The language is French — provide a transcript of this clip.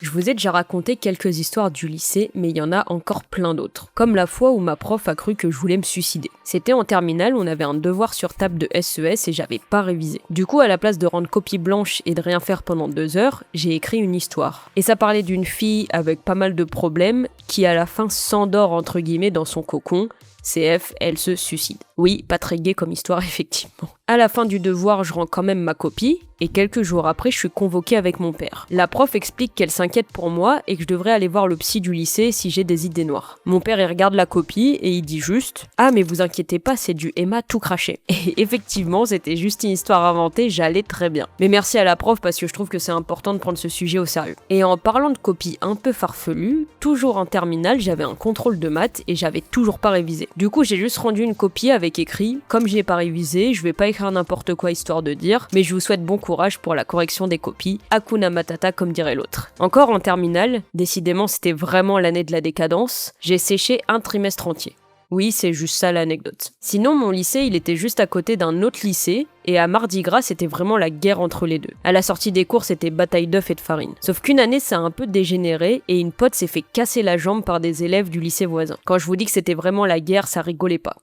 Je vous ai déjà raconté quelques histoires du lycée, mais il y en a encore plein d'autres. Comme la fois où ma prof a cru que je voulais me suicider. C'était en terminale, on avait un devoir sur table de SES et j'avais pas révisé. Du coup, à la place de rendre copie blanche et de rien faire pendant 2 heures, j'ai écrit une histoire. Et ça parlait d'une fille avec pas mal de problèmes qui à la fin s'endort entre guillemets dans son cocon. CF, elle se suicide. Oui, pas très gai comme histoire effectivement. À la fin du devoir, je rends quand même ma copie, et quelques jours après, je suis convoquée avec mon père. La prof explique qu'elle s'inquiète pour moi et que je devrais aller voir le psy du lycée si j'ai des idées noires. Mon père, il regarde la copie et il dit juste « Ah mais vous inquiétez pas, c'est du Emma tout craché ». Et effectivement, c'était juste une histoire inventée, j'allais très bien. Mais merci à la prof parce que je trouve que c'est important de prendre ce sujet au sérieux. Et en parlant de copies un peu farfelues, toujours en terminale, j'avais un contrôle de maths et j'avais toujours pas révisé. Du coup, j'ai juste rendu une copie avec écrit « Comme je n'ai pas révisé, je vais pas écrire n'importe quoi histoire de dire, mais je vous souhaite bon courage pour la correction des copies, Hakuna Matata comme dirait l'autre. » Encore en terminale, décidément c'était vraiment l'année de la décadence, j'ai séché un trimestre entier. Oui, c'est juste ça l'anecdote. Sinon, mon lycée, il était juste à côté d'un autre lycée, et à Mardi Gras, c'était vraiment la guerre entre les deux. À la sortie des cours, c'était bataille d'œufs et de farine. Sauf qu'une année, ça a un peu dégénéré, et une pote s'est fait casser la jambe par des élèves du lycée voisin. Quand je vous dis que c'était vraiment la guerre, ça rigolait pas.